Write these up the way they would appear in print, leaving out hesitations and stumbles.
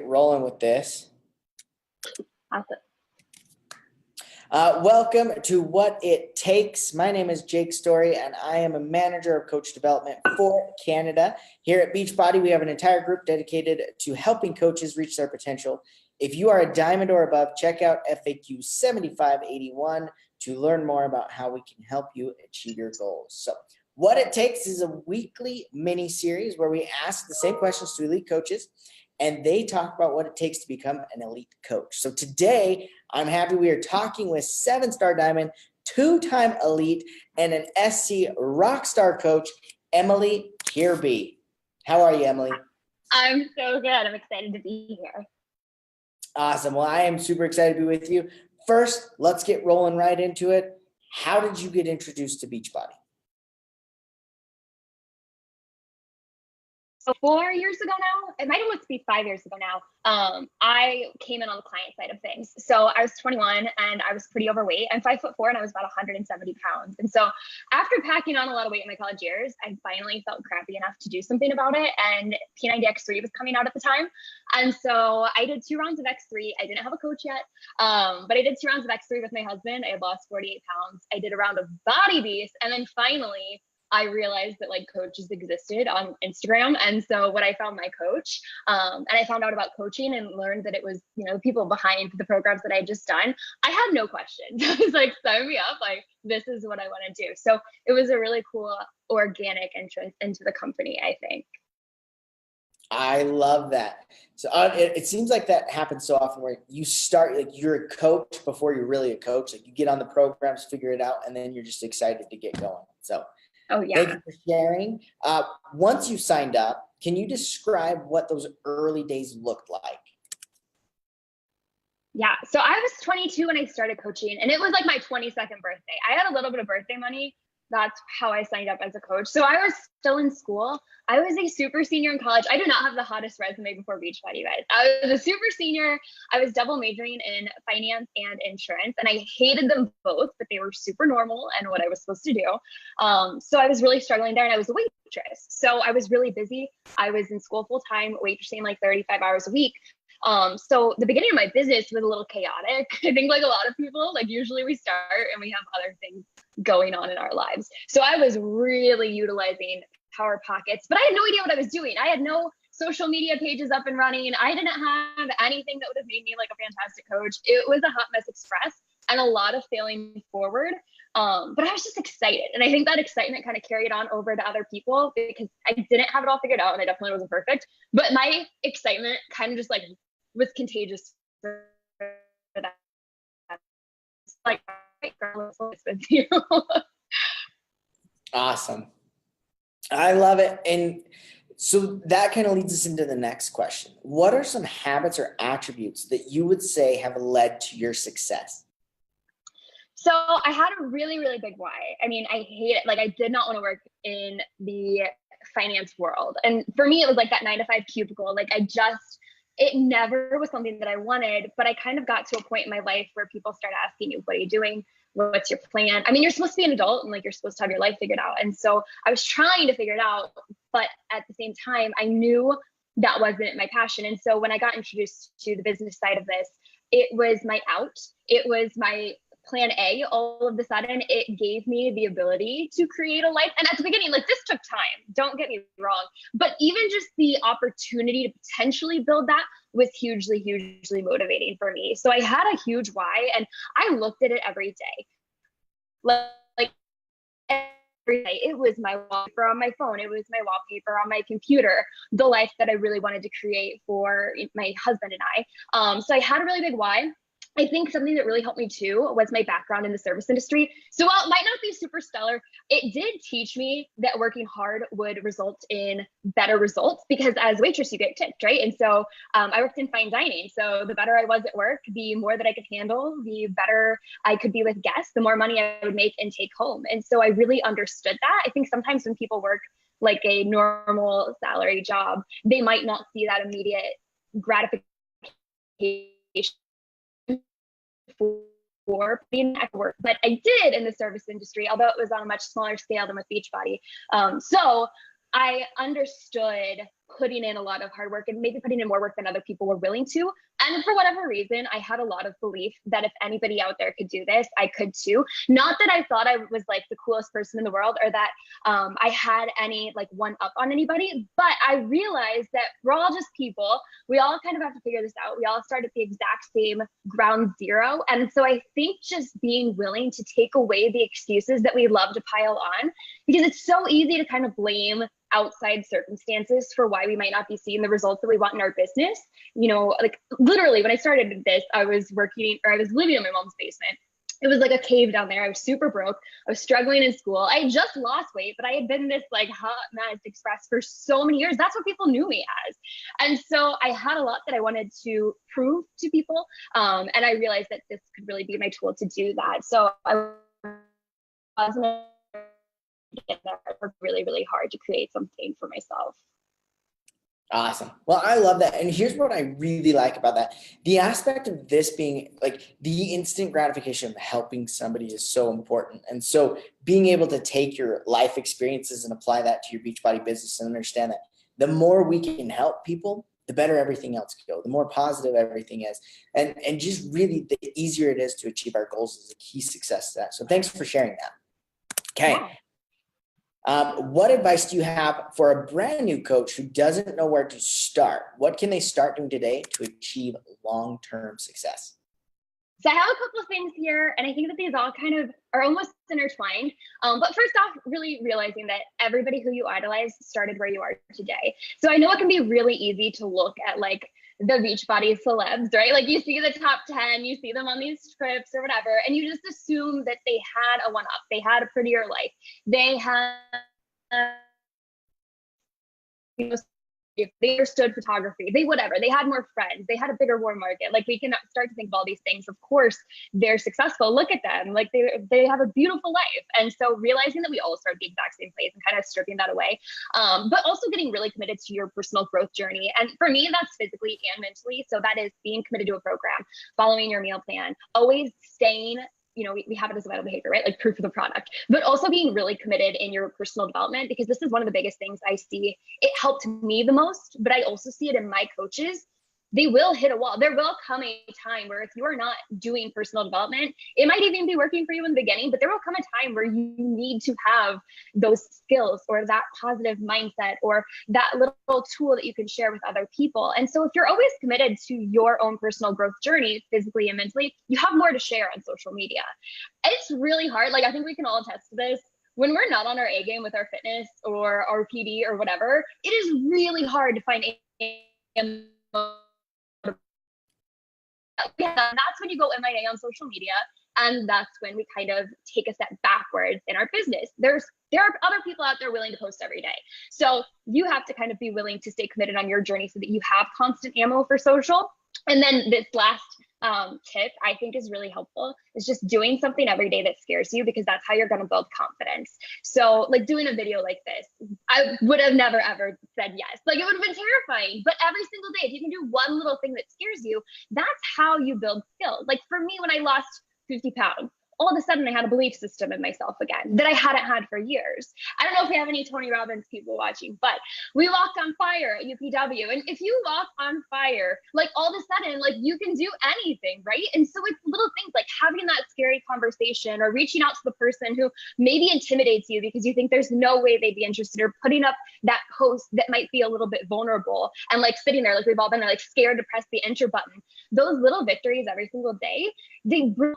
rolling with this. Awesome. Welcome to What It Takes. My name is Jake Story, and I am a manager of coach development for Canada. Here at Beachbody, we have an entire group dedicated to helping coaches reach their potential. If you are a diamond or above, check out FAQ 7581 to learn more about how we can help you achieve your goals. So What It Takes is a weekly mini series where we ask the same questions to elite coaches, and they talk about what it takes to become an elite coach. So today, I'm happy we are talking with 7-star diamond, 2-time elite, and an SC rockstar coach, Emily Kearby. How are you, Emily? I'm so good. I'm excited to be here. Awesome. Well, I am super excited to be with you. First, let's get rolling right into it. How did you get introduced to Beachbody? So 4 years ago now, it might almost be 5 years ago now, I came in on the client side of things. So I was 21 and I was pretty overweight. I'm 5'4" and I was about 170 pounds. And so after packing on a lot of weight in my college years, I finally felt crappy enough to do something about it. And P90X3 was coming out at the time. And so I did 2 rounds of X3. I didn't have a coach yet, but I did 2 rounds of X3 with my husband. I had lost 48 pounds. I did a round of Body Beast. And then finally, I realized that like coaches existed on Instagram. And so when I found my coach and I found out about coaching and learned that it was, you know, people behind the programs that I had just done, I had no questions. I was like, sign me up. Like, this is what I want to do. So it was a really cool organic entrance into the company, I think. I love that. So it seems like that happens so often where you start, like you're a coach before you're really a coach. Like you get on the programs, figure it out, and then you're just excited to get going. So oh yeah. Thank you for sharing. Once you signed up, can you describe what those early days looked like? Yeah. So I was 22 when I started coaching, and it was like my 22nd birthday. I had a little bit of birthday money. That's how I signed up as a coach. So I was still in school. I was a super senior in college. I do not have the hottest resume before Beachbody, guys. I was a super senior. I was double majoring in finance and insurance, and I hated them both, but they were super normal and what I was supposed to do. So I was really struggling there, and I was a waitress. So I was really busy. I was in school full time, waitressing like 35 hours a week. So the beginning of my business was a little chaotic. I think like a lot of people, like usually we start and we have other things going on in our lives. So I was really utilizing Power Pockets, but I had no idea what I was doing. I had no social media pages up and running. I didn't have anything that would have made me like a fantastic coach. It was a hot mess express and a lot of failing forward. But I was just excited. And I think that excitement kind of carried on over to other people because I didn't have it all figured out and I definitely wasn't perfect. But my excitement kind of just like was contagious for that. Like, girl, with you. Awesome. I love it. And so that kind of leads us into the next question. What are some habits or attributes that you would say have led to your success? So I had a really, really big why. I mean, I hate it. Like I did not want to work in the finance world. And for me, it was like that 9-to-5 cubicle. Like it never was something that I wanted, but I kind of got to a point in my life where people start asking you, what are you doing? What's your plan? I mean, you're supposed to be an adult and like, you're supposed to have your life figured out. And so I was trying to figure it out, but at the same time, I knew that wasn't my passion. And so when I got introduced to the business side of this, it was my out. It was my plan A. All of a sudden, it gave me the ability to create a life. And at the beginning, like this took time, don't get me wrong, but even just the opportunity to potentially build that was hugely, hugely motivating for me. So I had a huge why and I looked at it every day. Like every day, it was my wallpaper on my phone. It was my wallpaper on my computer, the life that I really wanted to create for my husband and I. So I had a really big why. I think something that really helped me too was my background in the service industry. So while it might not be super stellar, it did teach me that working hard would result in better results because as a waitress, you get tipped, right? And so I worked in fine dining. So the better I was at work, the more that I could handle, the better I could be with guests, the more money I would make and take home. And so I really understood that. I think sometimes when people work like a normal salary job, they might not see that immediate gratification for being at work, but I did in the service industry, although it was on a much smaller scale than with Beachbody. So I understood putting in a lot of hard work and maybe putting in more work than other people were willing to. And for whatever reason, I had a lot of belief that if anybody out there could do this, I could too. Not that I thought I was like the coolest person in the world, or that I had any like one up on anybody, but I realized that we're all just people. We all kind of have to figure this out. We all start at the exact same ground zero. And so I think just being willing to take away the excuses that we love to pile on, because it's so easy to kind of blame outside circumstances for why we might not be seeing the results that we want in our business. You know, like literally when I started this, I was living in my mom's basement. It was like a cave down there. I was super broke. I was struggling in school. I had just lost weight, but I had been this like hot mess express for so many years. That's what people knew me as. And so I had a lot that I wanted to prove to people. And I realized that this could really be my tool to do that. So I wasn't get there. I worked really, really hard to create something for myself. Awesome. Well, I love that. And here's what I really like about that. The aspect of this being like the instant gratification of helping somebody is so important. And so being able to take your life experiences and apply that to your Beachbody business and understand that the more we can help people, the better everything else can go, the more positive everything is. And just really the easier it is to achieve our goals is a key success to that. So thanks for sharing that. Okay. Yeah. What advice do you have for a brand new coach who doesn't know where to start? What can they start doing today to achieve long-term success? So I have a couple of things here, and I think that these all kind of are almost intertwined. But first off, really realizing that everybody who you idolize started where you are today. So I know it can be really easy to look at like the Beachbody celebs, right? Like you see the top 10, you see them on these trips or whatever, and you just assume that they had a one-up, they had a prettier life, they had, you know, if they understood photography, they had more friends, they had a bigger war market. Like we can start to think of all these things. Of course, they're successful. Look at them. Like they have a beautiful life. And so realizing that we all start the exact same place and kind of stripping that away. But also getting really committed to your personal growth journey. And for me, that's physically and mentally. So that is being committed to a program, following your meal plan, always staying, you know, we have it as a vital behavior, right? Like proof of the product, but also being really committed in your personal development, because this is one of the biggest things I see. It helped me the most, but I also see it in my coaches. They will hit a wall. There will come a time where if you are not doing personal development, it might even be working for you in the beginning, but there will come a time where you need to have those skills or that positive mindset or that little tool that you can share with other people. And so if you're always committed to your own personal growth journey, physically and mentally, you have more to share on social media. It's really hard. Like I think we can all attest to this. When we're not on our A game with our fitness or our PD or whatever, it is really hard to find yeah, that's when you go MIA on social media, and that's when we kind of take a step backwards in our business. There are other people out there willing to post every day, so you have to kind of be willing to stay committed on your journey so that you have constant ammo for social. And then this last tip I think is really helpful is just doing something every day that scares you, because that's how you're going to build confidence. So like doing a video like this, I would have never ever said yes. Like it would have been terrifying, but every single day, if you can do one little thing that scares you, that's how you build skills. Like for me, when I lost 50 pounds, all of a sudden I had a belief system in myself again that I hadn't had for years. I don't know if we have any Tony Robbins people watching, but we walked on fire at UPW. And if you walk on fire, like all of a sudden, like you can do anything, right? And so it's little things like having that scary conversation or reaching out to the person who maybe intimidates you because you think there's no way they'd be interested, or putting up that post that might be a little bit vulnerable and like sitting there, like we've all been there, like scared to press the enter button. Those little victories every single day, they bring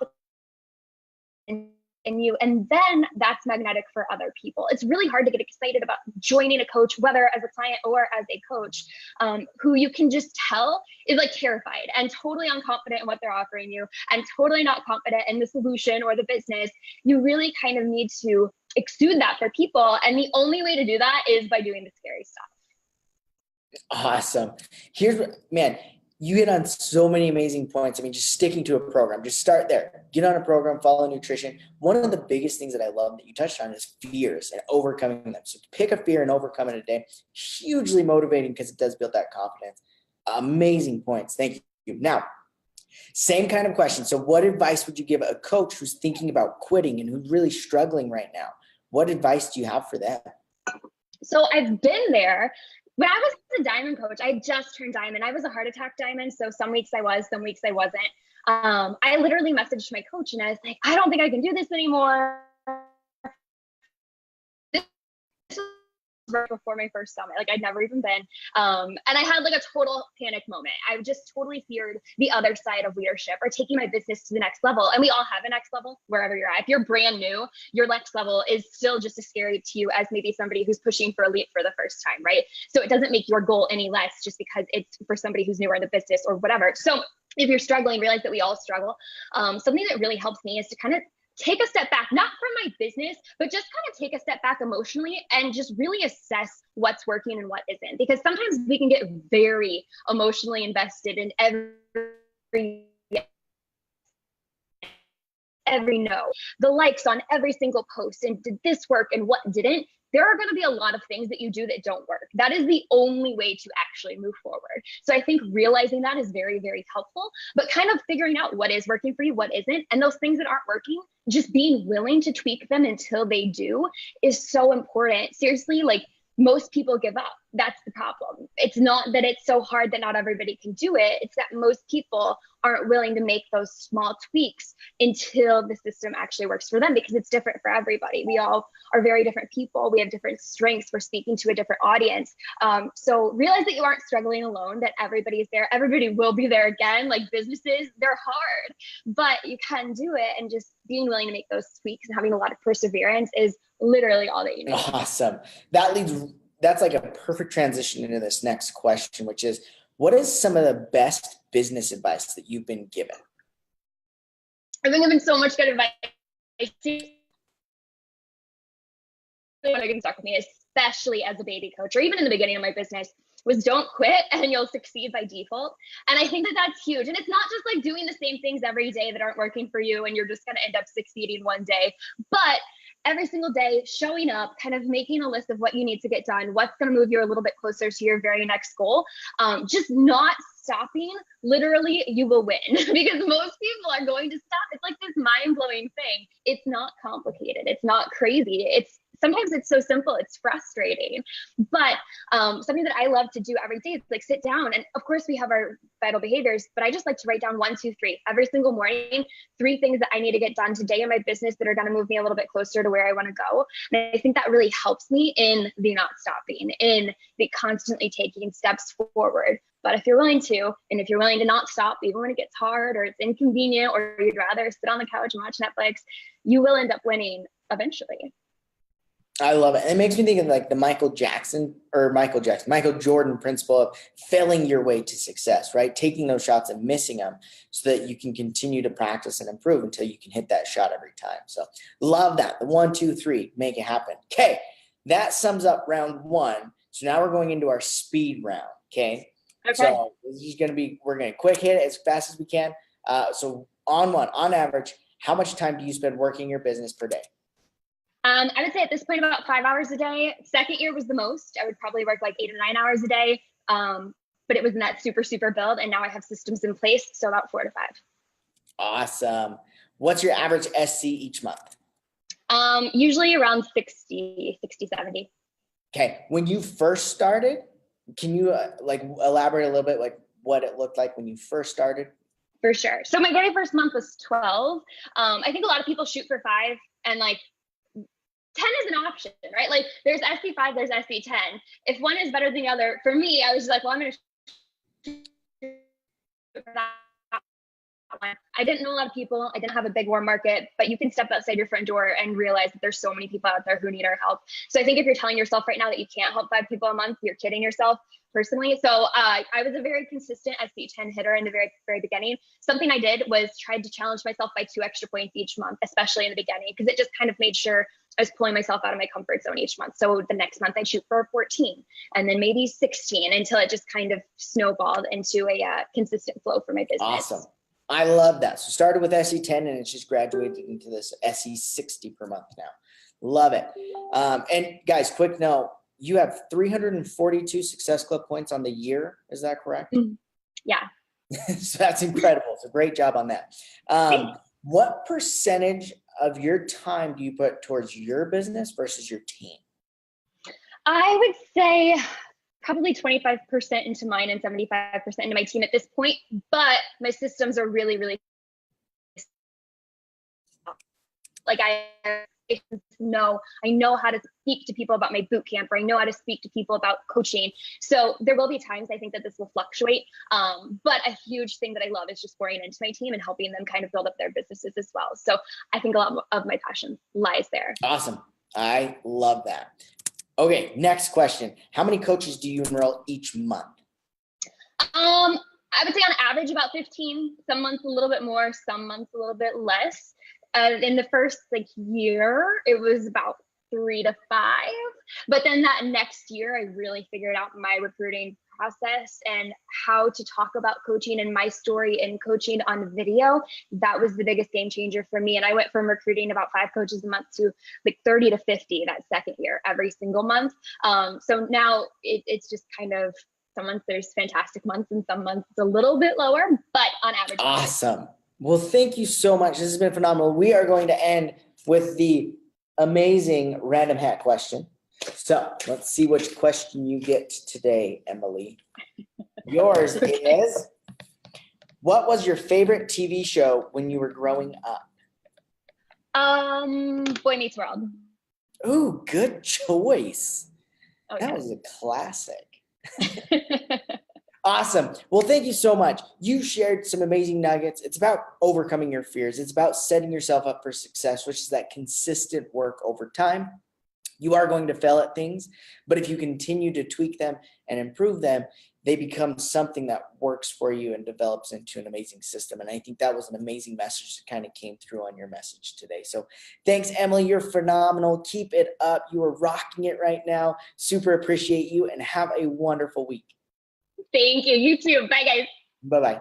in you, and then that's magnetic for other people. It's really hard to get excited about joining a coach, whether as a client or as a coach, who you can just tell is like terrified and totally unconfident in what they're offering you and totally not confident in the solution or the business. You really kind of need to exude that for people, and the only way to do that is by doing the scary stuff. Awesome. Here's what, man, you hit on so many amazing points. I mean, just sticking to a program, just start there, get on a program, follow nutrition. One of the biggest things that I love that you touched on is fears and overcoming them. So pick a fear and overcome it a day. Hugely motivating because it does build that confidence. Amazing points. Thank you. Now, same kind of question. So what advice would you give a coach who's thinking about quitting and who's really struggling right now? What advice do you have for them? So I've been there. when I was a diamond coach, I just turned diamond. I was a heart attack diamond. So some weeks I was, some weeks I wasn't. I literally messaged my coach and I was like, I don't think I can do this anymore. This was right before my first summit. Like I'd never even been. And I had like a total panic moment. I just totally feared the other side of leadership or taking my business to the next level. And we all have a next level wherever you're at. If you're brand new, your next level is still just as scary to you as maybe somebody who's pushing for a leap for the first time, right? So it doesn't make your goal any less just because it's for somebody who's newer in the business or whatever. So if you're struggling, realize that we all struggle. Something that really helps me is to kind of take a step back, not from my business, but just kind of take a step back emotionally and just really assess what's working and what isn't. Because sometimes we can get very emotionally invested in every no, the likes on every single post, and did this work and what didn't. There are going to be a lot of things that you do that don't work. That is the only way to actually move forward. So I think realizing that is very, very helpful, but kind of figuring out what is working for you, what isn't, and those things that aren't working, just being willing to tweak them until they do is so important. Seriously, like most people give up. That's the problem. It's not that it's so hard that not everybody can do it. It's that most people aren't willing to make those small tweaks until the system actually works for them, because it's different for everybody. We all are very different people. We have different strengths. We're speaking to a different audience. So realize that you aren't struggling alone, that everybody's there. Everybody will be there again. Like businesses, they're hard, but you can do it. And just being willing to make those tweaks and having a lot of perseverance is literally all that you need. Awesome. That's like a perfect transition into this next question, which is, what is some of the best business advice that you've been given? I've been given so much good advice. What can stuck with me, especially as a baby coach, or even in the beginning of my business, was don't quit and you'll succeed by default. And I think that that's huge. And it's not just like doing the same things every day that aren't working for you and you're just going to end up succeeding one day, but every single day showing up, kind of making a list of what you need to get done, what's going to move you a little bit closer to your very next goal. Just not stopping, literally you will win, because most people are going to stop. It's like this mind-blowing thing. It's not complicated. It's not crazy. Sometimes it's so simple, it's frustrating. But something that I love to do every day is like sit down. And of course we have our vital behaviors, but I just like to write down 1, 2, 3 every single morning, 3 things that I need to get done today in my business that are going to move me a little bit closer to where I want to go. And I think that really helps me in the not stopping, in the constantly taking steps forward. But if you're willing to, and if you're willing to not stop, even when it gets hard or it's inconvenient, or you'd rather sit on the couch and watch Netflix, you will end up winning eventually. I love it. And it makes me think of like the Michael Jordan principle of failing your way to success, right? Taking those shots and missing them so that you can continue to practice and improve until you can hit that shot every time. So love that. The 1, 2, 3, make it happen. Okay. That sums up round 1. So now we're going into our speed round. Okay. So this is going to be, we're going to quick hit it as fast as we can. So on average, how much time do you spend working your business per day? I would say at this point about 5 hours a day. Second year was the most. I would probably work like 8 or 9 hours a day. But it was in that super build. And now I have systems in place. So about 4 to 5. Awesome. What's your average SC each month? Usually around 60, 70. Okay. When you first started, can you like elaborate a little bit like what it looked like when you first started? For sure. So my very first month was 12. I think a lot of people shoot for 5, and like 10 is an option, right? Like there's SC5, there's SC10. If one is better than the other, for me, I was just like, well, I'm going to shoot for that one. I didn't know a lot of people. I didn't have a big warm market, but you can step outside your front door and realize that there's so many people out there who need our help. So I think if you're telling yourself right now that you can't help 5 people a month, you're kidding yourself personally. So I was a very consistent SC10 hitter in the very beginning. Something I did was tried to challenge myself by 2 extra points each month, especially in the beginning, because it just kind of made sure I was pulling myself out of my comfort zone each month. So the next month I'd shoot for 14 and then maybe 16 until it just kind of snowballed into a consistent flow for my business. Awesome. I love that. So started with SE10 and it's just graduated into this SE60 per month now. Love it. And guys, quick note, you have 342 Success Club points on the year. Is that correct? Yeah. So that's incredible. So great job on that. What percentage of your time do you put towards your business versus your team? I would say probably 25% into mine and 75% into my team at this point, but my systems are really, really like I know how to speak to people about my boot camp, or I know how to speak to people about coaching. So there will be times I think that this will fluctuate. But a huge thing that I love is just pouring into my team and helping them kind of build up their businesses as well. So I think a lot of my passion lies there. Awesome. I love that. Okay, next question. How many coaches do you enroll each month? I would say on average about 15, some months a little bit more, some months a little bit less. In the first year, it was about 3 to 5. But then that next year, I really figured out my recruiting process and how to talk about coaching and my story and coaching on video. That was the biggest game changer for me. And I went from recruiting about 5 coaches a month to like 30 to 50 that second year, every single month. So now it's just kind of, some months there's fantastic months and some months it's a little bit lower, but on average. Awesome. Well, thank you so much. This has been phenomenal. We are going to end with the amazing random hat question. So let's see which question you get today, Emily. Yours is, what was your favorite TV show when you were growing up? Boy Meets World. Ooh, good choice. Oh, that yeah. was a classic. Awesome. Well, thank you so much. You shared some amazing nuggets. It's about overcoming your fears. It's about setting yourself up for success, which is that consistent work over time. You are going to fail at things, but if you continue to tweak them and improve them, they become something that works for you and develops into an amazing system. And I think that was an amazing message that kind of came through on your message today. So thanks, Emily. You're phenomenal. Keep it up. You are rocking it right now. Super appreciate you, and have a wonderful week. Thank you. You too. Bye, guys. Bye-bye.